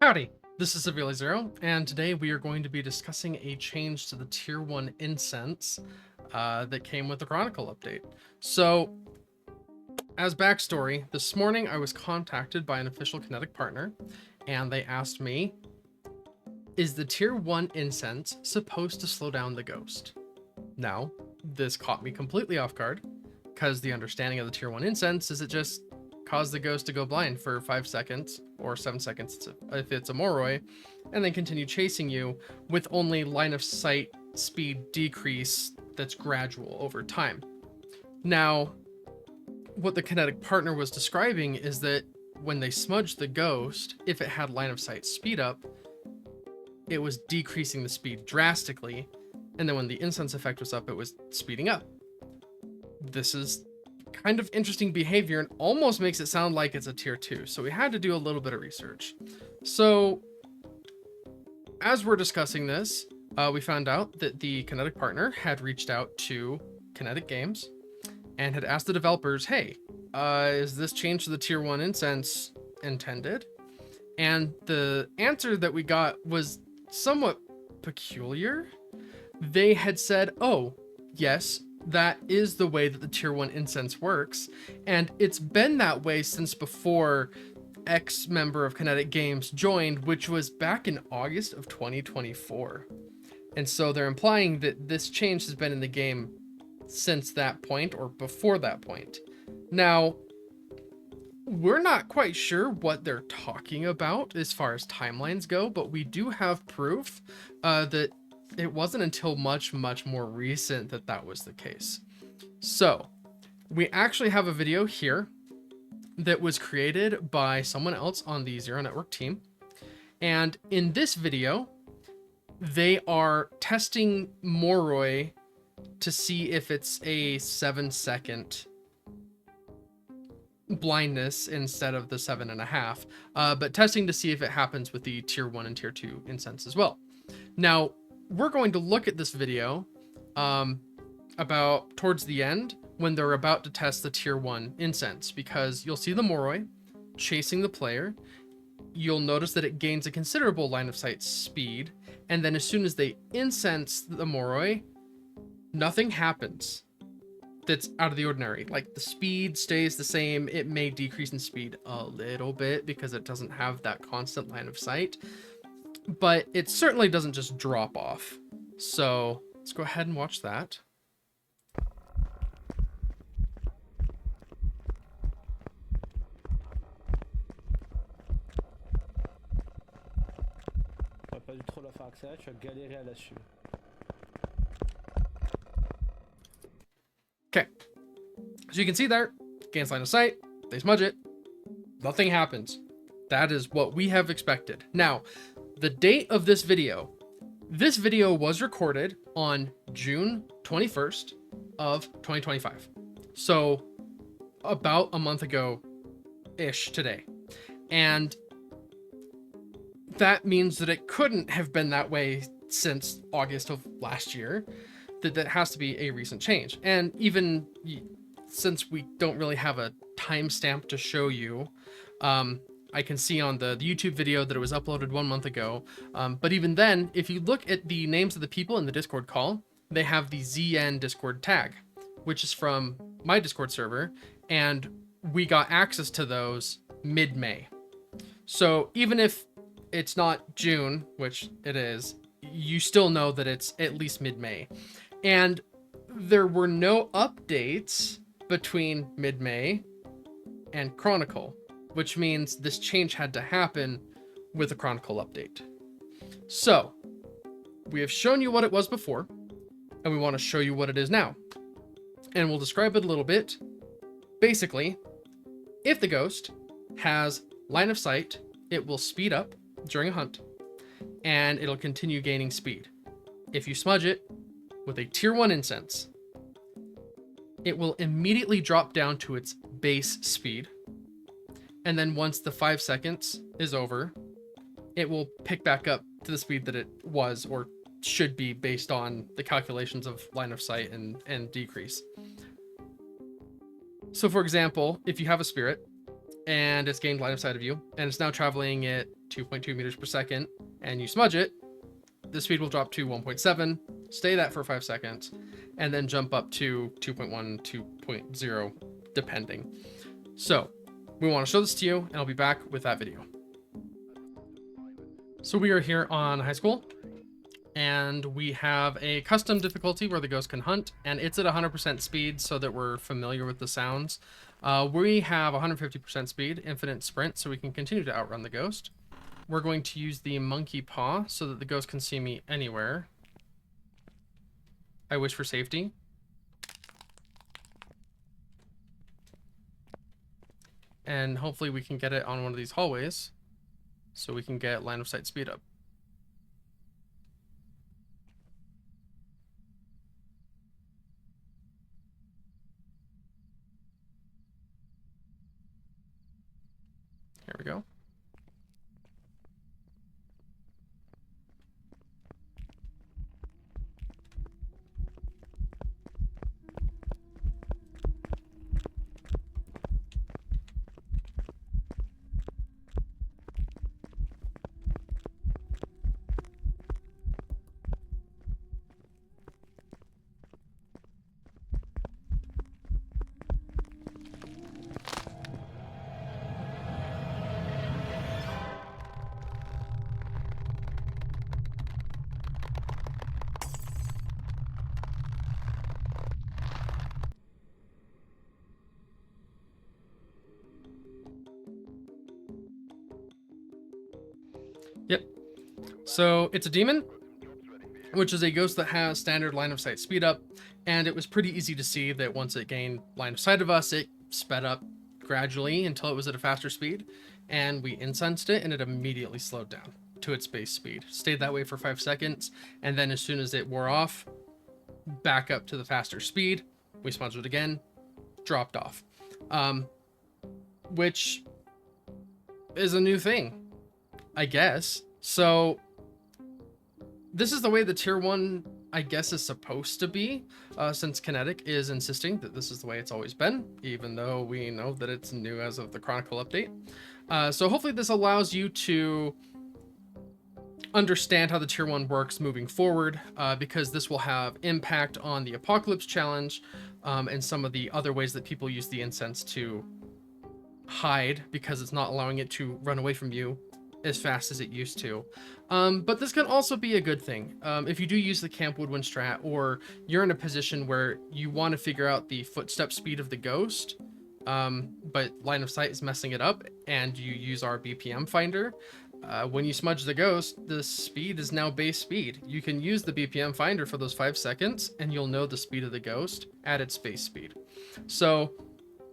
Howdy, this is Severely Zero, and today we are going to be discussing a change to the Tier 1 Incense that came with the Chronicle update. So, as backstory, this morning I was contacted by an official Kinetic partner, and they asked me, is the Tier 1 Incense supposed to slow down the ghost? Now, this caught me completely off guard, because the understanding of the Tier 1 Incense is it just cause the ghost to go blind for 5 seconds or 7 seconds if it's a Moroi, and then continue chasing you with only line of sight speed decrease that's gradual over time. Now, what the Kinetic partner was describing is that when they smudged the ghost, if it had line of sight speed up, it was decreasing the speed drastically, and then when the incense effect was up, it was speeding up. This is kind of interesting behavior and almost makes it sound like it's a tier 2. So we had to do a little bit of research. So as we're discussing this, we found out that the Kinetic partner had reached out to Kinetic Games and had asked the developers, hey, is this change to the tier 1 incense intended? And the answer that we got was somewhat peculiar. They had said, oh, yes, that is the way that the tier 1 incense works, and it's been that way since before ex-member of Kinetic Games joined, which was back in August of 2024. And so they're implying that this change has been in the game since that point or before that point. Now, we're not quite sure what they're talking about as far as timelines go, but we do have proof that it wasn't until much more recent that that was the case. So we actually have a video here that was created by someone else on the Zero Network team. And in this video, they are testing Moroi to see if it's a 7-second blindness instead of the 7.5, but testing to see if it happens with the tier 1 and tier 2 incense as well. Now, we're going to look at this video about towards the end when they're about to test the tier 1 incense, because you'll see the Moroi chasing the player. You'll notice that it gains a considerable line of sight speed, and then as soon as they incense the Moroi, nothing happens that's out of the ordinary. Like, the speed stays the same. It may decrease in speed a little bit because it doesn't have that constant line of sight, but it certainly doesn't just drop off. So let's go ahead and watch that. T'aurais pas dû trop la faire accélérer, tu as galéré à la suivre. Okay, so you can see there, gains line of sight, they smudge it, nothing happens. That is what we have expected. Now, the date of this video was recorded on June 21st of 2025. So about a month ago-ish today. And that means that it couldn't have been that way since August of last year. That has to be a recent change. And even since we don't really have a timestamp to show you, I can see on the YouTube video that it was uploaded 1 month ago. But even then, if you look at the names of the people in the Discord call, they have the ZN Discord tag, which is from my Discord server, and we got access to those mid-May. So even if it's not June, which it is, you still know that it's at least mid-May. And there were no updates between mid-May and Chronicle, which means this change had to happen with a Chronicle update. So we have shown you what it was before, and we want to show you what it is now. And we'll describe it a little bit. Basically, if the ghost has line of sight, it will speed up during a hunt, and it'll continue gaining speed. If you smudge it with a tier 1 incense, it will immediately drop down to its base speed. And then once the 5 seconds is over, it will pick back up to the speed that it was or should be based on the calculations of line of sight and decrease. So for example, if you have a spirit and it's gained line of sight of you, and it's now traveling at 2.2 meters per second, and you smudge it, the speed will drop to 1.7, stay that for 5 seconds, and then jump up to 2.1, 2.0, depending. So we want to show this to you, and I'll be back with that video. So we are here on high school, and we have a custom difficulty where the ghost can hunt, and it's at 100% speed so that we're familiar with the sounds. We have 150% speed, infinite sprint, so we can continue to outrun the ghost. We're going to use the monkey paw so that the ghost can see me anywhere I wish for safety. And hopefully we can get it on one of these hallways so we can get line of sight speed up. Here we go. Yep. So it's a demon, which is a ghost that has standard line of sight speed up, and it was pretty easy to see that once it gained line of sight of us, it sped up gradually until it was at a faster speed, and we incensed it, and it immediately slowed down to its base speed. Stayed that way for 5 seconds, and then as soon as it wore off, back up to the faster speed, we smudged it again, dropped off. Which is a new thing, I guess. So this is the way the tier 1, I guess, is supposed to be, since Kinetic is insisting that this is the way it's always been, even though we know that it's new as of the Chronicle update. So hopefully this allows you to understand how the tier 1 works moving forward, because this will have impact on the Apocalypse Challenge, and some of the other ways that people use the incense to hide, because it's not allowing it to run away from you as fast as it used to. But this can also be a good thing. If you do use the Camp Woodwind strat, or you're in a position where you want to figure out the footstep speed of the ghost, but line of sight is messing it up, and you use our BPM finder, when you smudge the ghost, the speed is now base speed. You can use the BPM finder for those 5 seconds, and you'll know the speed of the ghost at its base speed. So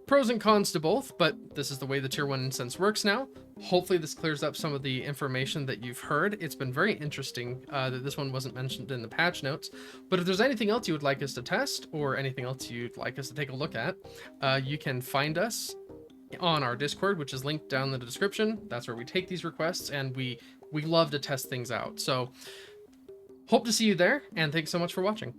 pros and cons to both, but this is the way the tier 1 incense works now. Hopefully this clears up some of the information that you've heard. It's been very interesting that this one wasn't mentioned in the patch notes, but if there's anything else you would like us to test, or anything else you'd like us to take a look at, you can find us on our Discord, which is linked down in the description. That's where we take these requests, and we love to test things out. So hope to see you there, and thanks so much for watching.